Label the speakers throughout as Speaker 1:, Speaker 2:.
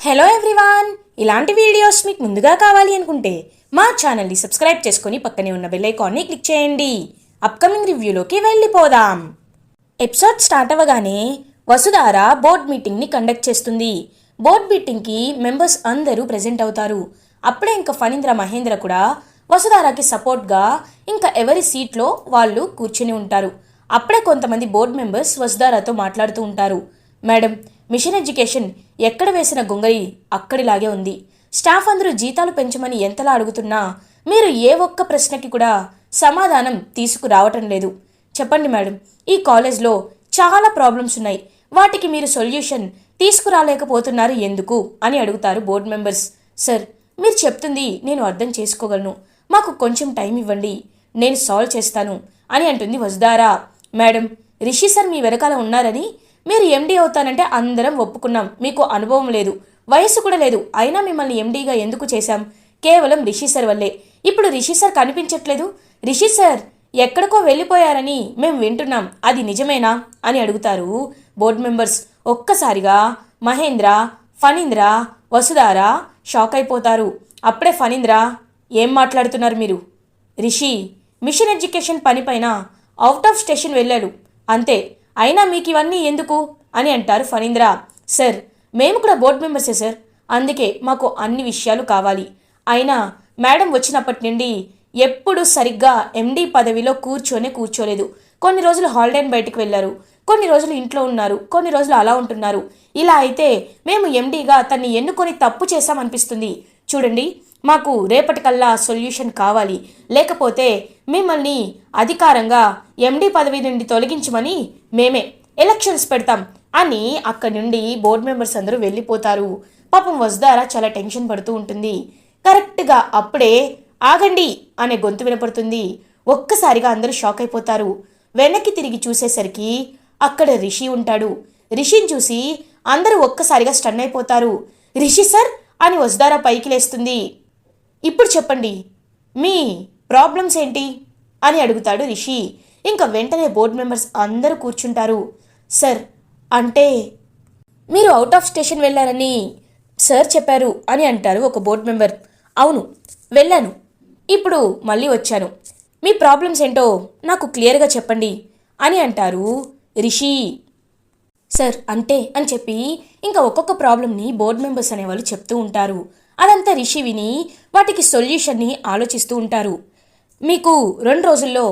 Speaker 1: Hello everyone, ఇలాంటి videos మీకు ముందుగా కావాలి అనుకుంటే మా ఛానల్ని సబ్స్క్రైబ్ చేసుకొని పక్కనే ఉన్న బెల్ ఐకాన్ని క్లిక్ చేయండి. అప్కమింగ్ రివ్యూలోకి వెళ్ళిపోదాం. ఎపిసోడ్ స్టార్ట్ అవ్వగానే వసుధార బోర్డ్ మీటింగ్ని కండక్ట్ చేస్తుంది. బోర్డ్ మీటింగ్కి మెంబర్స్ అందరూ ప్రెజెంట్ అవుతారు. అప్పుడే ఇంకా ఫణీంద్ర మహేంద్ర కూడా వసుధారకి సపోర్ట్గా ఇంకా ఎవరి సీట్లో వాళ్ళు కూర్చుని ఉంటారు. అప్పుడే కొంతమంది బోర్డ్ మెంబర్స్ వసుధారతో మాట్లాడుతూ ఉంటారు. మేడం, మిషన్ ఎడ్యుకేషన్ ఎక్కడ వేసిన గొంగళి అక్కడిలాగే ఉంది. స్టాఫ్ అందరూ జీతాలు పెంచమని ఎంతలా అడుగుతున్నా మీరు ఏ ఒక్క ప్రశ్నకి కూడా సమాధానం తీసుకురావటం లేదు. చెప్పండి మేడం, ఈ కాలేజ్లో చాలా ప్రాబ్లమ్స్ ఉన్నాయి, వాటికి మీరు సొల్యూషన్ తీసుకురాలేకపోతున్నారు ఎందుకు అని అడుగుతారు బోర్డు మెంబర్స్. సార్, మీరు చెప్తుంది నేను అర్థం చేసుకోగలను, మాకు కొంచెం టైం ఇవ్వండి, నేను సాల్వ్ చేస్తాను అని అంటుంది వసుధార. మేడం, రిషి సార్ మీ వెనకాల ఉన్నారని మీరు ఎండీ అవుతానంటే అందరం ఒప్పుకున్నాం. మీకు అనుభవం లేదు, వయసు కూడా లేదు, అయినా మిమ్మల్ని ఎండీగా ఎందుకు చేశాం? కేవలం రిషి సార్ వల్లే. ఇప్పుడు రిషి సార్ కనిపించట్లేదు, రిషి సార్ ఎక్కడికో వెళ్ళిపోయారని మేము వింటున్నాం, అది నిజమేనా అని అడుగుతారు బోర్డు మెంబర్స్. ఒక్కసారిగా మహేంద్ర, ఫణీంద్ర, వసుధార షాక్ అయిపోతారు. అప్పుడే ఫణీంద్ర, ఏం మాట్లాడుతున్నారు మీరు? రిషి మిషన్ ఎడ్యుకేషన్ పనిపైన అవుట్ ఆఫ్ స్టేషన్ వెళ్ళాడు అంతే, అయినా మీకు ఇవన్నీ ఎందుకు అని అంటారు ఫణీంద్ర. సార్, మేము కూడా బోర్డు మెంబర్సే సార్, అందుకే మాకు అన్ని విషయాలు కావాలి. అయినా మేడం వచ్చినప్పటి నుండి ఎప్పుడు సరిగ్గా ఎండీ పదవిలో కూర్చోలేదు. కొన్ని రోజులు హాలిడేని బయటికి వెళ్ళారు, కొన్ని రోజులు ఇంట్లో ఉన్నారు, కొన్ని రోజులు అలా ఉంటున్నారు. ఇలా అయితే మేము ఎండీగా తన్ని ఎన్నుకొని తప్పు చేశామనిపిస్తుంది. చూడండి, మాకు రేపటికల్లా సొల్యూషన్ కావాలి, లేకపోతే మిమ్మల్ని అధికారంగా ఎండీ పదవి నుండి తొలగించమని మేమే ఎలక్షన్స్ పెడతాం అని అక్కడి నుండి బోర్డు మెంబర్స్ అందరూ వెళ్ళిపోతారు. పాపం వసుధార చాలా టెన్షన్ పడుతూ ఉంటుంది. కరెక్ట్గా అప్పుడే ఆగండి అనే గొంతు వినపడుతుంది. ఒక్కసారిగా అందరూ షాక్ అయిపోతారు. వెనక్కి తిరిగి చూసేసరికి అక్కడ రిషి ఉంటాడు. రిషిని చూసి అందరూ ఒక్కసారిగా స్టన్ అయిపోతారు. రిషి సార్ అని వసుధార పైకి లేస్తుంది. ఇప్పుడు చెప్పండి, మీ ప్రాబ్లమ్స్ ఏంటి అని అడుగుతాడు రిషి. ఇంకా వెంటనే బోర్డు మెంబర్స్ అందరూ కూర్చుంటారు. సార్, అంటే మీరు అవుట్ ఆఫ్ స్టేషన్ వెళ్ళారని సార్ చెప్పారు అని అంటారు ఒక బోర్డు మెంబర్. అవును, వెళ్ళాను, ఇప్పుడు మళ్ళీ వచ్చాను, మీ ప్రాబ్లమ్స్ ఏంటో నాకు క్లియర్గా చెప్పండి అని అంటారు రిషి. సార్, అంటే అని చెప్పి ఇంకా ఒక్కొక్క ప్రాబ్లమ్ని బోర్డు మెంబర్స్ అనేవాళ్ళు చెప్తూ ఉంటారు. అదంతా రిషి విని వాటికి సొల్యూషన్ని ఆలోచిస్తూ ఉంటారు. మీకు 2 రోజుల్లో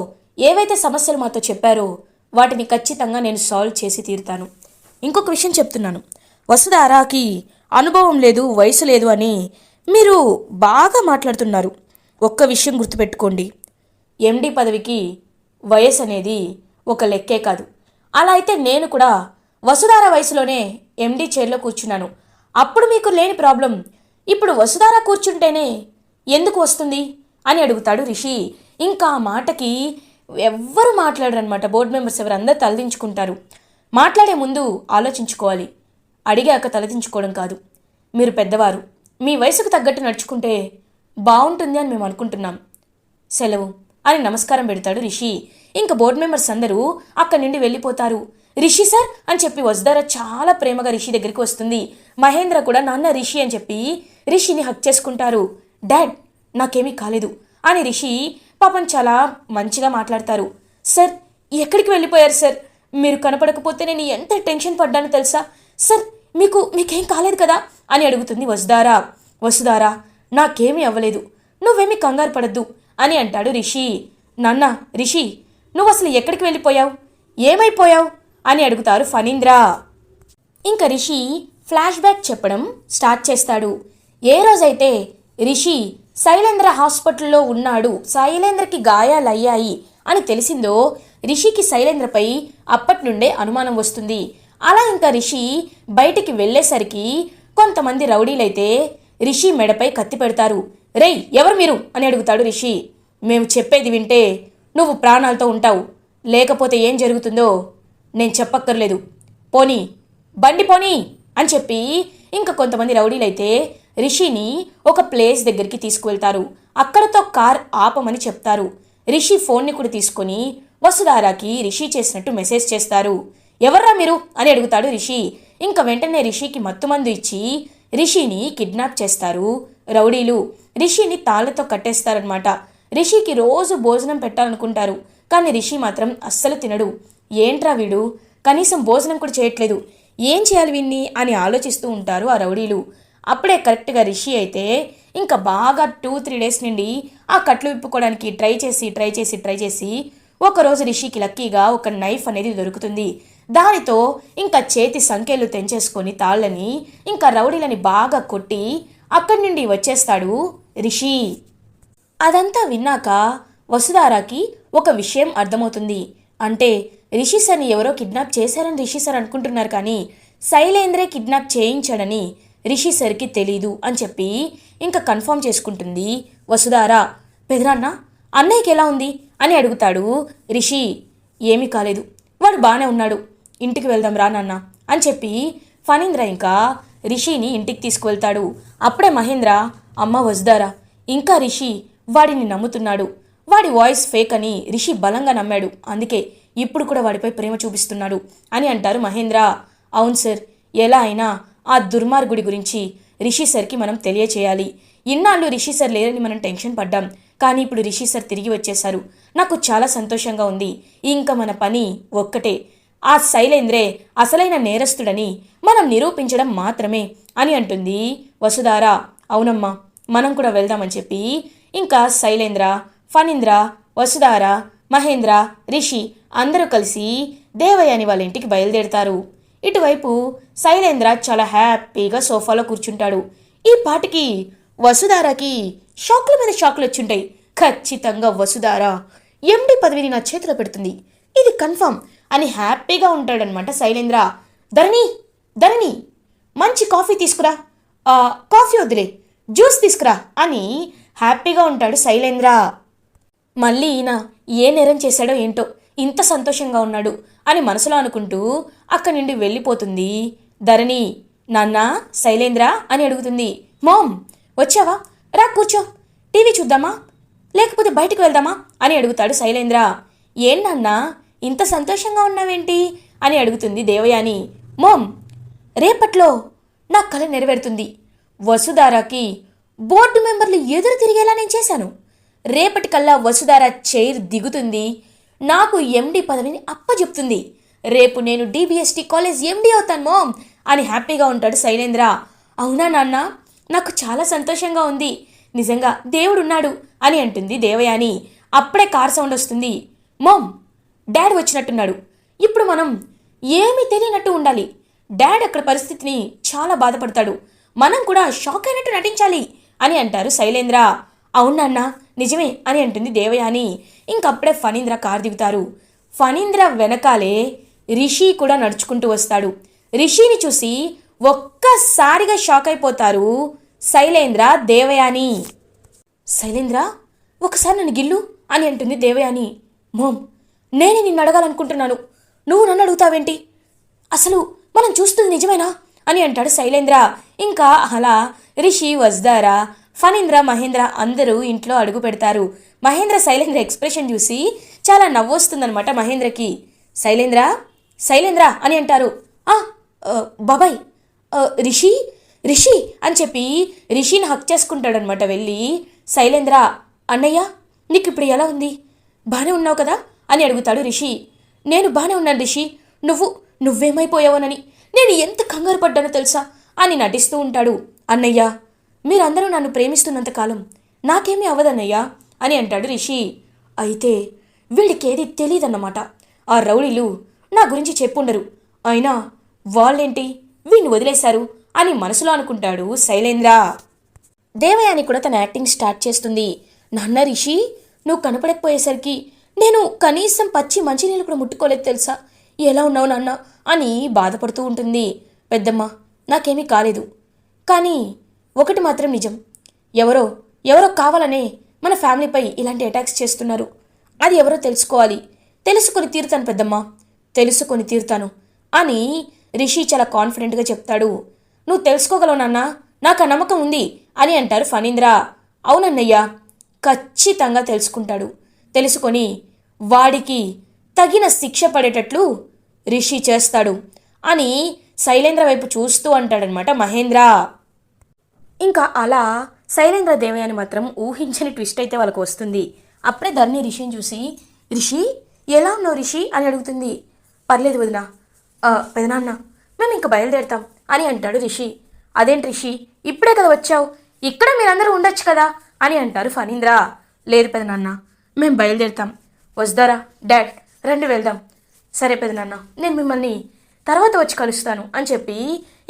Speaker 1: ఏవైతే సమస్యలు మాతో చెప్పారో వాటిని ఖచ్చితంగా నేను సాల్వ్ చేసి తీరుతాను. ఇంకొక విషయం చెప్తున్నాను, వసుధారకి అనుభవం లేదు, వయసు లేదు అని మీరు బాగా మాట్లాడుతున్నారు. ఒక్క విషయం గుర్తుపెట్టుకోండి, ఎండీ పదవికి వయసు అనేది ఒక లెక్కే కాదు. అలా అయితే నేను కూడా వసుధార వయసులోనే ఎండీ చైర్లో కూర్చున్నాను. అప్పుడు మీకు లేని ప్రాబ్లం ఇప్పుడు వసుధార కూర్చుంటేనే ఎందుకు వస్తుంది అని అడుగుతాడు రిషి. ఇంకా ఆ మాటకి ఎవ్వరు మాట్లాడరనమాట. Board members ఎవరందరూ తలదించుకుంటారు. మాట్లాడే ముందు ఆలోచించుకోవాలి, అడిగాక తలదించుకోవడం కాదు. మీరు పెద్దవారు, మీ వయసుకు తగ్గట్టు నడుచుకుంటే బాగుంటుంది అని మేము అనుకుంటున్నాం. సెలవు అని నమస్కారం పెడతాడు రిషి. ఇంకా బోర్డు మెంబర్స్ అందరూ అక్కడి నుండి వెళ్ళిపోతారు. రిషి సార్ అని చెప్పి వసుధార చాలా ప్రేమగా రిషి దగ్గరికి వస్తుంది. మహేంద్ర కూడా నాన్న రిషి అని చెప్పి రిషిని హక్ చేసుకుంటారు. డాడ్, నాకేమీ కాలేదు అని రిషి పాపం చాలా మంచిగా మాట్లాడతారు. సార్, ఎక్కడికి వెళ్ళిపోయారు సార్? మీరు కనపడకపోతే నేను ఎంత టెన్షన్ పడ్డానో తెలుసా? సార్, మీకేం కాలేదు కదా అని అడుగుతుంది వసుధార. వసుధార, నాకేమీ అవ్వలేదు, నువ్వేమీ కంగారు పడద్దు అని అంటాడు రిషి. నాన్న, రిషి, నువ్వు అసలు ఎక్కడికి వెళ్ళిపోయావు, ఏమైపోయావు అని అడుగుతారు ఫణీంద్ర. ఇంకా రిషి ఫ్లాష్ బ్యాక్ చెప్పడం స్టార్ట్ చేస్తాడు. ఏ రోజైతే రిషి శైలేంద్ర హాస్పిటల్లో ఉన్నాడు, శైలేంద్రకి గాయాలయ్యాయి అని తెలిసిందో రిషికి శైలేంద్రపై అప్పటి నుండే అనుమానం వస్తుంది. అలా ఇంకా రిషి బయటికి వెళ్ళేసరికి కొంతమంది రౌడీలైతే రిషి మెడపై కత్తి పెడతారు. రేయ్, ఎవరు మీరు అని అడుగుతాడు రిషి. మేము చెప్పేది వింటే నువ్వు ప్రాణాలతో ఉంటావు, లేకపోతే ఏం జరుగుతుందో నేను చెప్పక్కర్లేదు, పోనీ బండి పోనీ అని చెప్పి ఇంకా కొంతమంది రౌడీలైతే రిషిని ఒక ప్లేస్ దగ్గరికి తీసుకువెళ్తారు. అక్కడతో కార్ ఆపమని చెప్తారు. రిషి ఫోన్ని కూడా తీసుకొని వసుధారకి రిషి చేసినట్టు మెసేజ్ చేస్తారు. ఎవర్రా మీరు అని అడుగుతాడు రిషి. ఇంకా వెంటనే రిషికి మత్తుమందు ఇచ్చి రిషిని కిడ్నాప్ చేస్తారు రౌడీలు. రిషిని తాళ్లతో కట్టేస్తారనమాట. రిషికి రోజు భోజనం పెట్టాలనుకుంటారు, కానీ రిషి మాత్రం అస్సలు తినడు. ఏంట్రా వీడు కనీసం భోజనం కూడా చేయట్లేదు, ఏం చేయాలి వీన్ని అని ఆలోచిస్తూ ఉంటారు ఆ రౌడీలు. అప్పుడే కరెక్ట్గా రిషి అయితే ఇంకా బాగా 2-3 డేస్ నుండి ఆ కట్లు విప్పుకోవడానికి ట్రై చేసి ఒకరోజు రిషికి లక్కీగా ఒక నైఫ్ అనేది దొరుకుతుంది. దానితో ఇంకా చేతి సంఖ్యలు తెంచేసుకొని తాళ్ళని ఇంకా రౌడీలని బాగా కొట్టి అక్కడి నుండి వచ్చేస్తాడు రిషి. అదంతా విన్నాక వసుధారాకి ఒక విషయం అర్థమవుతుంది. అంటే రిషి సార్ని ఎవరో కిడ్నాప్ చేశారని రిషి సార్ అనుకుంటున్నారు, కానీ శైలేంద్రే కిడ్నాప్ చేయించాడని రిషి సార్కి తెలీదు అని చెప్పి ఇంకా కన్ఫర్మ్ చేసుకుంటుంది వసుధార. పెదనాన్న అన్నయ్యకి ఎలా ఉంది అని అడుగుతాడు రిషి. ఏమీ కాలేదు, వాడు బాగానే ఉన్నాడు, ఇంటికి వెళ్దాం రా నాన్న అని చెప్పి ఫణీంద్ర ఇంకా రిషిని ఇంటికి తీసుకువెళ్తాడు. అప్పుడే మహేంద్ర, అమ్మ వసుధార, ఇంకా రిషి వాడిని నమ్ముతున్నాడు, వాడి వాయిస్ ఫేక్ అని రిషి బలంగా నమ్మాడు, అందుకే ఇప్పుడు కూడా వాడిపై ప్రేమ చూపిస్తున్నాడు అని అంటారు మహేంద్ర. అవును సార్, ఎలా అయినా ఆ దుర్మార్గుడి గురించి రిషి సార్కి మనం తెలియచేయాలి. ఇన్నాళ్ళు రిషి సార్ లేరని మనం టెన్షన్ పడ్డాం, కానీ ఇప్పుడు రిషి సార్ తిరిగి వచ్చేశారు, నాకు చాలా సంతోషంగా ఉంది. ఇంకా మన పని ఒక్కటే, ఆ శైలేంద్రే అసలైన నేరస్తుడని మనం నిరూపించడం మాత్రమే అని అంటుంది వసుధార. అవునమ్మా, మనం కూడా వెళ్దామని చెప్పి ఇంకా శైలేంద్ర, ఫణీంద్ర, వసుధార, మహేంద్ర, రిషి అందరూ కలిసి దేవయాని వాళ్ళ ఇంటికి బయలుదేరుతారు. ఇటువైపు శైలేంద్ర చాలా హ్యాపీగా సోఫాలో కూర్చుంటాడు. ఈ పాటికి వసుధారకి షాక్ల మీద షాక్లు వచ్చుంటాయి. ఖచ్చితంగా వసుధార ఎండి పదవిని నా చేతిలో పెడుతుంది, ఇది కన్ఫర్మ్ అని హ్యాపీగా ఉంటాడనమాట శైలేంద్ర. ధరణి మంచి కాఫీ తీసుకురా, కాఫీ వద్దులే జ్యూస్ తీసుకురా అని హ్యాపీగా ఉంటాడు శైలేంద్ర. మళ్ళీ ఈయన ఏ నేరం చేశాడో ఏంటో ఇంత సంతోషంగా ఉన్నాడు అని మనసులో అనుకుంటూ అక్కడి నుండి వెళ్ళిపోతుంది ధరణి. నాన్న, శైలేంద్ర అని అడుగుతుంది. మామ్ వచ్చావా, రా కూర్చో, టీవీ చూద్దామా లేకపోతే బయటకు వెళ్దామా అని అడుగుతాడు శైలేంద్ర. ఏంటన్నా ఇంత సంతోషంగా ఉన్నావేంటి అని అడుగుతుంది దేవయాని. మామ్, రేపట్లో నా కల నెరవేరుతుంది, వసుధారకి బోర్డు మెంబర్లు ఎదురు తిరిగేలా నేను చేశాను, రేపటికల్లా వసుధార చైర్ దిగుతుంది, నాకు ఎండి పదవిని అప్పచెప్తుంది, రేపు నేను డిబిఎస్టి కాలేజ్ ఎండి అవుతాను మామ్ అని హ్యాపీగా ఉంటాడు శైలేంద్ర. అవునా నాన్న, నాకు చాలా సంతోషంగా ఉంది, నిజంగా దేవుడున్నాడు అని అంటుంది దేవయాని. అప్పుడే కార్ సౌండ్ వస్తుంది. మామ్, డాడ్ వచ్చినట్టున్నాడు, ఇప్పుడు మనం ఏమీ తెలియనట్టు ఉండాలి, డాడ్ అక్కడ పరిస్థితిని చాలా బాధపడతాడు, మనం కూడా షాక్ అయినట్టు నటించాలి అని అంటారు శైలేంద్ర. అవునన్నా నిజమే అని అంటుంది దేవయాని. ఇంకప్పుడే ఫణీంద్ర కారు దిగుతారు. ఫణీంద్ర వెనకాలే రిషి కూడా నడుచుకుంటూ వస్తాడు. రిషిని చూసి ఒక్కసారిగా షాక్ అయిపోతారు శైలేంద్ర, దేవయాని. శైలేంద్ర, ఒకసారి నన్ను గిల్లు అని అంటుంది దేవయాని. మోమ్, నేనే నిన్ను అడగాలనుకుంటున్నాను, నువ్వు నన్ను అడుగుతావేంటి, అసలు మనం చూస్తుంది నిజమేనా అని అంటాడు శైలేంద్ర. ఇంకా అలా రిషి, వసుధార, ఫణీంద్ర, మహేంద్ర అందరూ ఇంట్లో అడుగు పెడతారు. మహేంద్ర శైలేంద్ర ఎక్స్ప్రెషన్ చూసి చాలా నవ్వొస్తుందనమాట మహేంద్రకి. శైలేంద్ర అని అంటారు. బాబాయ్, రిషి అని చెప్పి రిషిని హక్ చేసుకుంటాడనమాట వెళ్ళి. శైలేంద్ర, అన్నయ్య నీకు ఇప్పుడు ఎలా ఉంది, బాగానే ఉన్నావు కదా అని అడుగుతాడు రిషి. నేను బాగానే ఉన్నాను రిషి, నువ్వేమైపోయావోనని నేను ఎంత కంగారు పడ్డానో తెలుసా అని నటిస్తూ ఉంటాడు. అన్నయ్య, మీరందరూ నన్ను ప్రేమిస్తున్నంతకాలం నాకేమీ అవ్వదన్నయ్యా అని అంటాడు రిషి. అయితే వీళ్ళకేది తెలియదన్నమాట, ఆ రౌడీలు నా గురించి చెప్పుండరు, అయినా వాళ్ళేంటి వీణ్ణి వదిలేశారు అని మనసులో అనుకుంటాడు శైలేంద్ర. దేవయాని కూడా తన యాక్టింగ్ స్టార్ట్ చేస్తుంది. నాన్న రిషి, నువ్వు కనపడకపోయేసరికి నేను కనీసం పచ్చి మంచినీళ్ళు కూడా ముట్టుకోలేదు తెలుసా, ఎలా ఉన్నావు నాన్న అని బాధపడుతూ ఉంటుంది. పెద్దమ్మ, నాకేమీ కాలేదు, కానీ ఒకటి మాత్రం నిజం, ఎవరో కావాలనే మన ఫ్యామిలీపై ఇలాంటి అటాక్స్ చేస్తున్నారు, అది ఎవరో తెలుసుకోవాలి, తెలుసుకొని తీరుతాను పెద్దమ్మ, తెలుసుకొని తీరుతాను అని రిషి చాలా కాన్ఫిడెంట్గా చెప్తాడు. నువ్వు తెలుసుకోగలవు నాన్న, నాకు ఆ నమ్మకం ఉంది అని అంటారు ఫణీంద్ర. అవునన్నయ్య, ఖచ్చితంగా తెలుసుకుంటాడు, తెలుసుకొని వాడికి తగిన శిక్ష పడేటట్లు రిషి చేస్తాడు అని శైలేంద్ర వైపు చూస్తూ అంటాడనమాట మహేంద్ర. ఇంకా అలా శైలేంద్ర దేవయాని మాత్రం ఊహించని ట్విస్ట్ అయితే వాళ్ళకు వస్తుంది. అప్పుడే ధరణి రిషిని చూసి, రిషి ఎలా ఉన్నావు రిషి అని అడుగుతుంది. పర్లేదు వదిన, పెదనాన్న మేము ఇంకా బయలుదేరుతాం అని అంటాడు రిషి. అదేంటి రిషి ఇప్పుడే కదా వచ్చావు, ఇక్కడ మీరందరూ ఉండొచ్చు కదా అని అంటారు ఫణీంద్ర. లేదు పెదనాన్న మేము బయలుదేరుతాం. వస్తారా డాడ్, రండి వెళ్దాం. సరే పెదనాన్న, నేను మిమ్మల్ని తర్వాత వచ్చి కలుస్తాను అని చెప్పి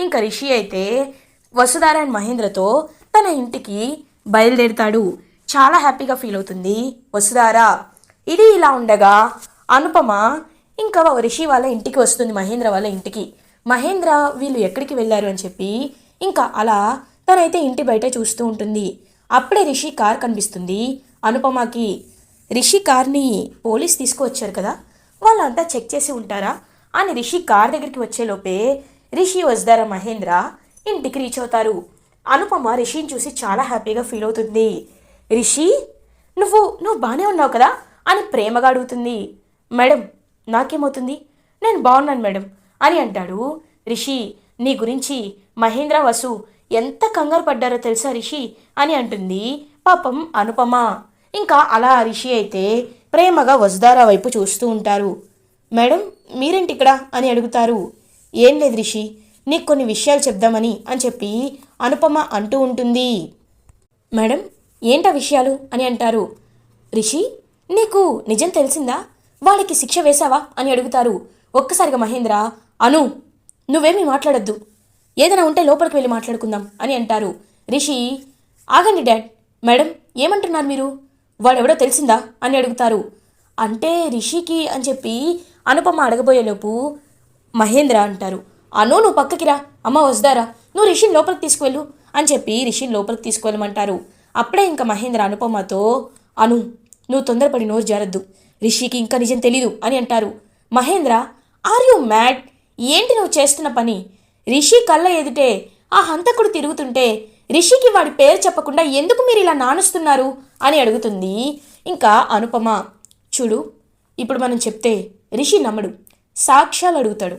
Speaker 1: ఇంకా రిషి అయితే వసుధార అండ్ మహేంద్రతో తన ఇంటికి బయలుదేరుతాడు. చాలా హ్యాపీగా ఫీల్ అవుతుంది వసుధార. ఇది ఇలా ఉండగా అనుపమ ఇంకా రిషి వాళ్ళ ఇంటికి వస్తుంది, మహేంద్ర వాళ్ళ ఇంటికి. మహేంద్ర వీళ్ళు ఎక్కడికి వెళ్ళారు అని చెప్పి ఇంకా అలా తనైతే ఇంటి బయట చూస్తూ ఉంటుంది. అప్పుడే రిషి కార్ కనిపిస్తుంది అనుపమకి. రిషి కార్ని పోలీస్ తీసుకువచ్చారు కదా, వాళ్ళంతా చెక్ చేసి ఉంటారా అని రిషి కార్ దగ్గరికి వచ్చేలోపే రిషి వసుధార మహేంద్ర ఇంటికి రీచ్ అవుతారు. అనుపమ రిషిని చూసి చాలా హ్యాపీగా ఫీల్ అవుతుంది. రిషి నువ్వు బాగానే ఉన్నావు కదా అని ప్రేమగా అడుగుతుంది. మేడం నాకేమవుతుంది, నేను బాగున్నాను మేడం అని అంటాడు రిషి. నీ గురించి మహేంద్ర వసు ఎంత కంగారు పడ్డారో తెలుసా రిషి అని అంటుంది పాపం అనుపమ. ఇంకా అలా రిషి అయితే ప్రేమగా వసుధార వైపు చూస్తూ ఉంటారు. మేడం మీరేంటి ఇక్కడ అని అడుగుతారు. ఏం లేదు రిషి, నీకు కొన్ని విషయాలు చెప్దామని అని చెప్పి అనుపమ అంటూ ఉంటుంది. మేడం ఏంటా విషయాలు అని అంటారు. రిషి నీకు నిజం తెలిసిందా, వాళ్ళకి శిక్ష వేశావా అని అడుగుతారు. ఒక్కసారిగా మహేంద్ర, నువ్వేమీ మాట్లాడొద్దు, ఏదైనా ఉంటే లోపలికి వెళ్ళి మాట్లాడుకుందాం అని అంటారు. రిషి ఆగండి డాడ్. మేడం ఏమంటున్నారు మీరు, వాడెవడో తెలిసిందా అని అడుగుతారు. అంటే రిషికి అని చెప్పి అనుపమ అడగబోయేలోపు మహేంద్ర అంటారు, నువ్వు పక్కకి రా, అమ్మ వస్తారా, నువ్వు రిషిని లోపలికి తీసుకువెళ్ళు అని చెప్పి రిషిని లోపలికి తీసుకువెళ్ళమంటారు. అప్పుడే ఇంకా మహేంద్ర అనుపమతో, నువ్వు తొందరపడి నోరు జారద్దు, రిషికి ఇంకా నిజం తెలీదు అని అంటారు. మహేంద్ర ఆర్ యు మ్యాడ్, ఏంటి నువ్వు చేస్తున్న పని, రిషి కళ్ళ ఎదుటే ఆ హంతకుడు తిరుగుతుంటే రిషికి వాడి పేరు చెప్పకుండా ఎందుకు మీరు ఇలా నానుస్తున్నారు అని అడుగుతుంది ఇంకా అనుపమ. చూడు, ఇప్పుడు మనం చెప్తే రిషి నమ్మడు, సాక్ష్యాలు అడుగుతాడు.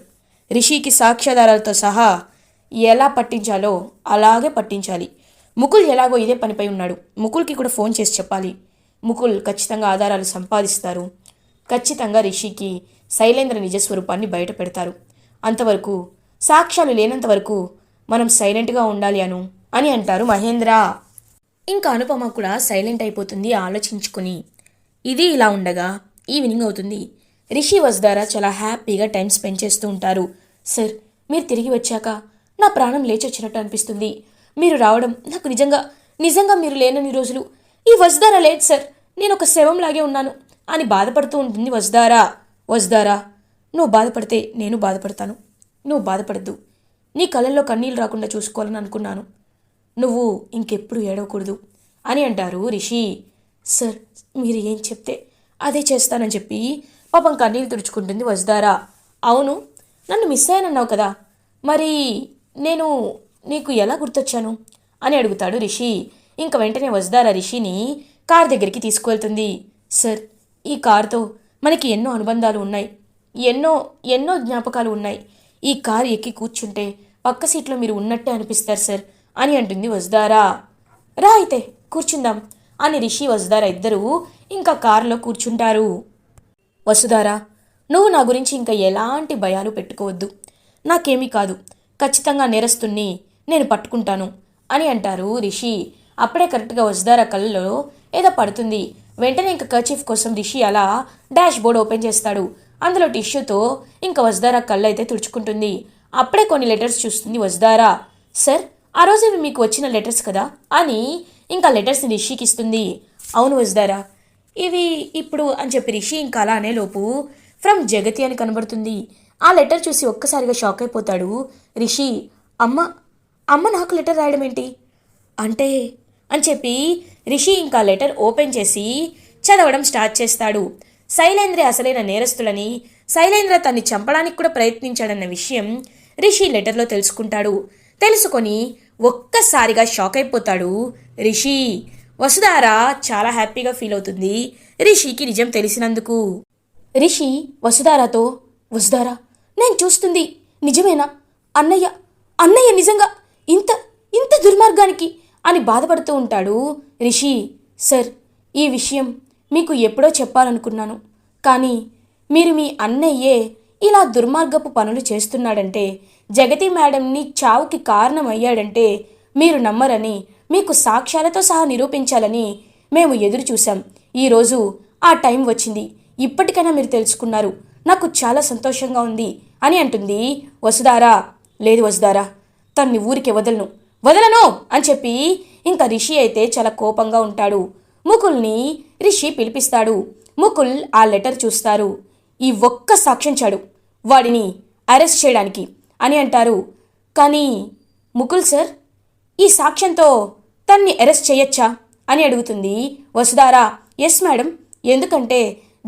Speaker 1: రిషికి సాక్ష్యాధారాలతో సహా ఎలా పట్టించాలో అలాగే పట్టించాలి. ముకుల్ ఎలాగో ఇదే పనిపై ఉన్నాడు, ముకుల్కి కూడా ఫోన్ చేసి చెప్పాలి. ముకుల్ ఖచ్చితంగా ఆధారాలు సంపాదిస్తారు. ఖచ్చితంగా రిషికి శైలేంద్ర నిజస్వరూపాన్ని బయట పెడతారు. అంతవరకు సాక్ష్యాలు లేనంత వరకు మనం సైలెంట్గా ఉండాలి అని అంటారు మహేంద్ర. ఇంకా అనుపమ కూడా సైలెంట్ అయిపోతుంది ఆలోచించుకుని. ఇది ఇలా ఉండగా ఈవినింగ్ అవుతుంది. రిషి వసుధార చాలా హ్యాపీగా టైం స్పెండ్ చేస్తూ ఉంటారు. సార్ మీరు తిరిగి వచ్చాక నా ప్రాణం లేచొచ్చినట్టు అనిపిస్తుంది. మీరు రావడం నాకు నిజంగా మీరు లేనని రోజులు ఈ వసుధార లేదు సార్, నేను ఒక శవంలాగే ఉన్నాను అని బాధపడుతూ ఉంటుంది వసుధార. వసుధార నువ్వు బాధపడితే నేను బాధపడతాను, నువ్వు బాధపడద్దు, నీ కళ్ళల్లో కన్నీళ్ళు రాకుండా చూసుకోవాలని అనుకున్నాను, నువ్వు ఇంకెప్పుడు ఏడవకూడదు అని అంటారు రిషి. సార్ మీరు ఏం చెప్తే అదే చేస్తానని చెప్పి పాపం కన్నీళ్ళు తుడుచుకుంటుంది వసుధార. అవును, నన్ను మిస్ అయ్యానన్నావు కదా, మరి నేను నీకు ఎలా గుర్తొచ్చాను అని అడుగుతాడు రిషి. ఇంక వెంటనే వసుధార రిషిని కార్ దగ్గరికి తీసుకువెళ్తుంది. సార్ ఈ కార్తో మనకి ఎన్నో అనుబంధాలు ఉన్నాయి, ఎన్నో జ్ఞాపకాలు ఉన్నాయి. ఈ కారు ఎక్కి కూర్చుంటే పక్క సీట్లో మీరు ఉన్నట్టే అనిపిస్తారు సార్ అని అంటుంది వసుధార. రా అయితే కూర్చుందాం అని రిషి వసుధార ఇద్దరూ ఇంకా కారులో కూర్చుంటారు. వసుధార నువ్వు నా గురించి ఇంకా ఎలాంటి భయాలు పెట్టుకోవద్దు, నాకేమీ కాదు, ఖచ్చితంగా నేరస్తుణ్ణి నేను పట్టుకుంటాను అని అంటారు రిషి. అప్పుడే కరెక్ట్గా వసుధార కళ్ళలో ఏదో పడుతుంది. వెంటనే ఇంకా కర్చీఫ్ కోసం రిషి అలా డాష్ బోర్డ్ ఓపెన్ చేస్తాడు. అందులో టిష్యూతో ఇంకా వసుధార కళ్ళు అయితే తుడుచుకుంటుంది. అప్పుడే కొన్ని లెటర్స్ చూస్తుంది వసుధార. సార్ ఆ రోజు ఇవి మీకు వచ్చిన లెటర్స్ కదా అని ఇంకా లెటర్స్ని రిషికి ఇస్తుంది. అవును వసుధార, ఇవి ఇప్పుడు అని చెప్పి రిషి ఇంకా అలా అనేలోపు ఫ్రమ్ జగతి అని కనబడుతుంది. ఆ లెటర్ చూసి ఒక్కసారిగా షాక్ అయిపోతాడు రిషి. అమ్మ నాకు లెటర్ రాయడం ఏంటి అంటే అని చెప్పి రిషి ఇంకా లెటర్ ఓపెన్ చేసి చదవడం స్టార్ట్ చేస్తాడు. శైలేంద్రే అసలైన నేరస్తులని, శైలేంద్ర తన్ని చంపడానికి కూడా ప్రయత్నించాడన్న విషయం రిషి లెటర్లో తెలుసుకుంటాడు. తెలుసుకొని ఒక్కసారిగా షాక్ అయిపోతాడు రిషి. వసుధార చాలా హ్యాపీగా ఫీల్ అవుతుంది రిషికి నిజం తెలిసినందుకు. రిషి వసుధారతో, వసుధార నేను చూస్తుంది నిజమేనా, అన్నయ్య నిజంగా ఇంత దుర్మార్గాన్ని ఉద్యోగానికి అని బాధపడుతూ ఉంటాడు రిషి. సార్, ఈ విషయం మీకు ఎప్పుడో చెప్పాలనుకున్నాను, కానీ మీరు మీ అన్నయ్యే ఇలా దుర్మార్గపు పనులు చేస్తున్నాడంటే, జగతి మేడంని చావుకి కారణమయ్యాడంటే మీరు నమ్మరని, మీకు సాక్ష్యాలతో సహా నిరూపించాలని మేము ఎదురు చూసాం. ఈరోజు ఆ టైం వచ్చింది. ఇప్పటికైనా మీరు తెలుసుకున్నారు. నాకు చాలా సంతోషంగా ఉంది అని అంటుంది వసుధార. లేదు వసుధార, తన్ని ఊరికి వదలను అని చెప్పి ఇంకా రిషి అయితే చాలా కోపంగా ఉంటాడు. ముకుల్ని రిషి పిలిపిస్తాడు. ముకుల్ ఆ లెటర్ చూస్తారు. ఈ ఒక్క సాక్ష్యం చాడు వాడిని అరెస్ట్ చేయడానికి అని అంటారు. కానీ ముకుల్ సార్, ఈ సాక్ష్యంతో తన్ని అరెస్ట్ చేయొచ్చా అని అడుగుతుంది వసుధార. ఎస్ మేడం, ఎందుకంటే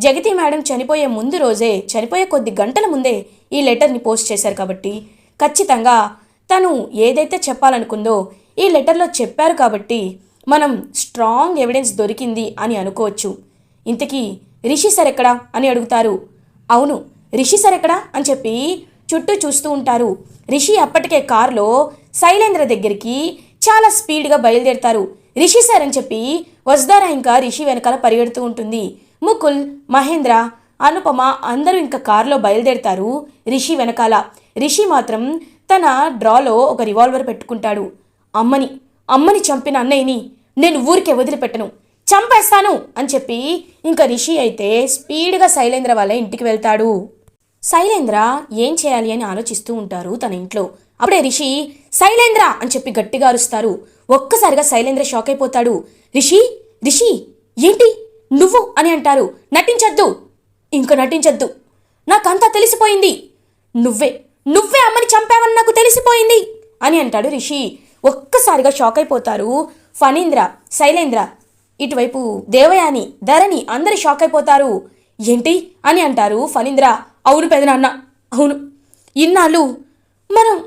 Speaker 1: జగతి మేడం చనిపోయే కొద్ది గంటల ముందే ఈ లెటర్ని పోస్ట్ చేశారు కాబట్టి ఖచ్చితంగా తను ఏదైతే చెప్పాలనుకుందో ఈ లెటర్లో చెప్పారు కాబట్టి మనం స్ట్రాంగ్ ఎవిడెన్స్ దొరికింది అని అనుకోవచ్చు. ఇంతకీ రిషి సార్ ఎక్కడా అని అడుగుతారు. అవును, రిషి సార్ ఎక్కడా అని చెప్పి చుట్టూ చూస్తూ ఉంటారు. రిషి అప్పటికే కారులో శైలేంద్ర దగ్గరికి చాలా స్పీడ్గా బయలుదేరుతారు. రిషి సార్ అని చెప్పి వసుధార ఇంకా రిషి వెనకాల పరిగెడుతూ ఉంటుంది. ముకుల్, మహేంద్ర, అనుపమ అందరూ ఇంకా కారులో బయలుదేరుతారు రిషి వెనకాల. రిషి మాత్రం తన డ్రాలో ఒక రివాల్వర్ పెట్టుకుంటాడు. అమ్మని చంపిన అన్నయ్యని నేను ఊరికే వదిలిపెట్టను, చంపేస్తాను అని చెప్పి ఇంకా రిషి అయితే స్పీడ్గా శైలేంద్ర వాళ్ళ ఇంటికి వెళ్తాడు. శైలేంద్ర ఏం చేయాలి అని ఆలోచిస్తూ ఉంటారు తన ఇంట్లో. అప్పుడే రిషి శైలేంద్ర అని చెప్పి గట్టిగా అరుస్తారు. ఒక్కసారిగా శైలేంద్ర షాక్ అయిపోతాడు. రిషి ఏంటి నువ్వు అని అంటారు. నటించద్దు, నాకంతా తెలిసిపోయింది. నువ్వే అమ్మని చంపావని నాకు తెలిసిపోయింది అని అంటాడు రిషి. ఒక్కసారిగా షాక్ అయిపోతారు ఫణీంద్ర, శైలేంద్ర, ఇటువైపు దేవయాని, ధరణి అందరూ షాక్ అయిపోతారు. ఏంటి అని అంటారు ఫణీంద్ర. అవును పెదనాన్న, అవును, ఇన్నాళ్ళు మనం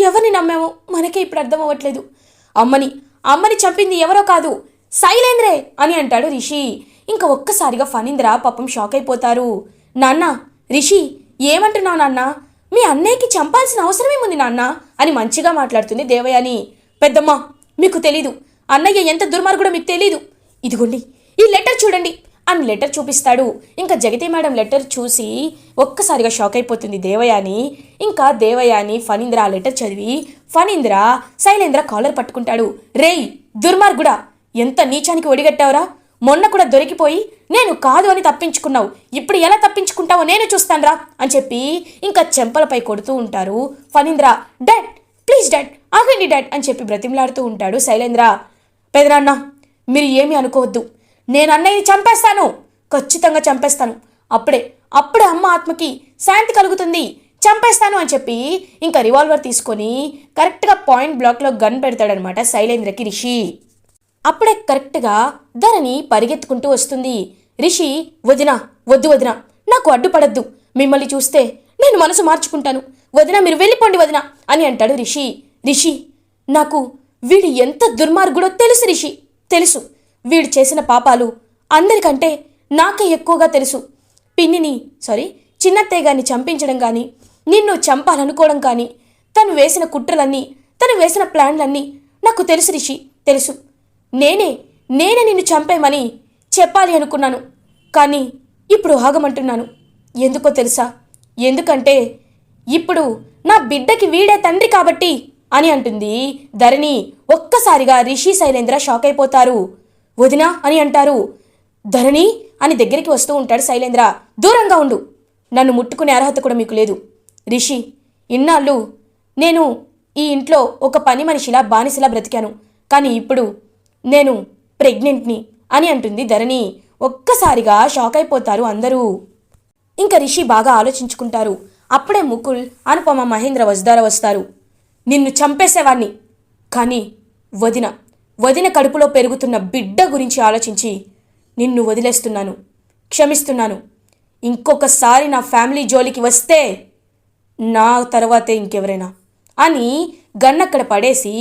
Speaker 1: ఎవరిని నమ్మామో మనకే ఇప్పుడు అర్థం అవ్వట్లేదు. అమ్మని చంపింది ఎవరో కాదు, శైలేంద్రే అని అంటాడు రిషి. ఇంకా ఒక్కసారిగా ఫణీంద్ర పాపం షాక్ అయిపోతారు. నాన్న, రిషి ఏమంటున్నావు నాన్న, మీ అన్నయ్యకి చంపాల్సిన అవసరమేముంది నాన్న అని మంచిగా మాట్లాడుతుంది దేవయాని. పెద్దమ్మ, మీకు తెలీదు, అన్నయ్య ఎంత దుర్మార్గుడో మీకు తెలీదు. ఇదిగోండి ఈ లెటర్ చూడండి అని లెటర్ చూపిస్తాడు. ఇంకా జగతి మేడం లెటర్ చూసి ఒక్కసారిగా షాక్ అయిపోతుంది దేవయాని. ఇంకా దేవయాని ఫణీంద్ర ఆ లెటర్ చదివి ఫణీంద్ర శైలేంద్ర కాలర్ పట్టుకుంటాడు. రేయ్ దుర్మార్గుడా, ఎంత నీచానికి ఒడిగట్టావురా, మొన్న కూడా దొరికిపోయి నేను కాదు అని తప్పించుకున్నావు, ఇప్పుడు ఎలా తప్పించుకుంటావో నేను చూస్తానురా అని చెప్పి ఇంకా చెంపలపై కొడుతూ ఉంటారు ఫణీంద్ర. డాడ్ ప్లీజ్ డాడ్, ఆగండి డాడ్ అని చెప్పి బ్రతిమలాడుతూ ఉంటాడు శైలేంద్ర. పెదనాన్న, మీరు ఏమీ అనుకోవద్దు, నేను అన్నయ్యని చంపేస్తాను, ఖచ్చితంగా చంపేస్తాను, అప్పుడే అమ్మ ఆత్మకి శాంతి కలుగుతుంది, చంపేస్తాను అని చెప్పి ఇంకా రివాల్వర్ తీసుకొని కరెక్ట్గా పాయింట్ బ్లాక్లో గన్ పెడతాడనమాట శైలేంద్రకి రిషి. అప్పుడే కరెక్ట్గా ధరణి పరిగెత్తుకుంటూ వస్తుంది. రిషి, వద్దు వదినా, నాకు అడ్డుపడద్దు, మిమ్మల్ని చూస్తే నేను మనసు మార్చుకుంటాను, వదినా మీరు వెళ్ళిపోండి వదినా అని అంటాడు రిషి. నాకు వీడు ఎంత దుర్మార్గుడో తెలుసు రిషి, తెలుసు. వీడు చేసిన పాపాలు అందరికంటే నాకే ఎక్కువగా తెలుసు. చిన్నత్తయ్య గారిని చంపించడం కానీ, నిన్ను చంపాలనుకోవడం కానీ, తను వేసిన కుట్రలన్నీ, తను వేసిన ప్లాన్లన్నీ నాకు తెలుసు రిషి, తెలుసు. నేనే నిన్ను చంపేమని చెప్పాలి అనుకున్నాను, కానీ ఇప్పుడు ఆగమంటున్నాను. ఎందుకో తెలుసా? ఎందుకంటే ఇప్పుడు నా బిడ్డకి వీడే తండ్రి కాబట్టి అని అంటుంది ధరణి. ఒక్కసారిగా రిషి శైలేంద్ర షాక్ అయిపోతారు. వదినా అని అంటారు. ధరణి అని దగ్గరికి వస్తూ ఉంటాడు శైలేంద్ర. దూరంగా ఉండు, నన్ను ముట్టుకునే అర్హత కూడా మీకు లేదు. రిషి, ఇన్నాళ్ళు నేను ఈ ఇంట్లో ఒక పని మనిషిలా బానిసలా బ్రతికాను, కానీ ఇప్పుడు నేను ప్రెగ్నెంట్ని అని అంటుంది ధరణి. ఒక్కసారిగా షాక్ అయిపోతారు అందరూ. ఇంకా రిషి బాగా ఆలోచించుకుంటారు. అప్పుడే ముకుల్, అనుపమ, మహేంద్ర, వసుధార వస్తారు. నిన్ను చంపేసేవాణ్ణి, కానీ వదిన కడుపులో పెరుగుతున్న బిడ్డ గురించి ఆలోచించి నిన్ను వదిలేస్తున్నాను, క్షమిస్తున్నాను. ఇంకొకసారి నా ఫ్యామిలీ జోలికి వస్తే నా తర్వాతే ఇంకెవరైనా అని గన్నక్కడ పడేసి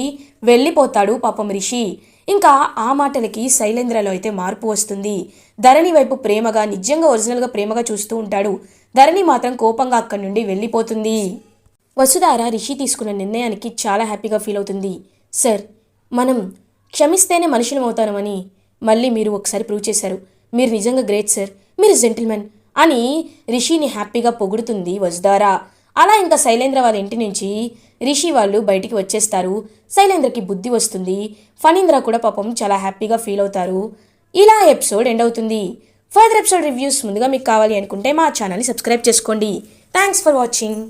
Speaker 1: వెళ్ళిపోతాడు పాపం రిషి. ఇంకా ఆ మాటలకి శైలేంద్రలో అయితే మార్పు వస్తుంది. ధరణి వైపు ప్రేమగా, నిజంగా ఒరిజినల్గా ప్రేమగా చూస్తూ ఉంటాడు. ధరణి మాత్రం కోపంగా అక్కడి నుండి వెళ్ళిపోతుంది. వసుధార రిషి తీసుకున్న నిర్ణయానికి చాలా హ్యాపీగా ఫీల్ అవుతుంది. సార్, మనం క్షమిస్తేనే మనుషులం అవుతామని మళ్ళీ మీరు ఒకసారి ప్రూవ్ చేశారు. మీరు నిజంగా గ్రేట్ సార్, మీరు జెంటిల్మెన్ అని రిషిని హ్యాపీగా పొగుడుతుంది వసుధార. అలా ఇంకా శైలేంద్ర వాళ్ళ ఇంటి నుంచి రిషి వాళ్ళు బయటికి వచ్చేస్తారు. శైలేంద్రకి బుద్ధి వస్తుంది. ఫణీంద్ర కూడా పాపం చాలా హ్యాపీగా ఫీల్ అవుతారు. ఇలా ఎపిసోడ్ ఎండ్ అవుతుంది. ఫర్దర్ ఎపిసోడ్ రివ్యూస్ ముందుగా మీకు కావాలి అనుకుంటే మా ఛానల్ని సబ్స్క్రైబ్ చేసుకోండి. Thanks for watching.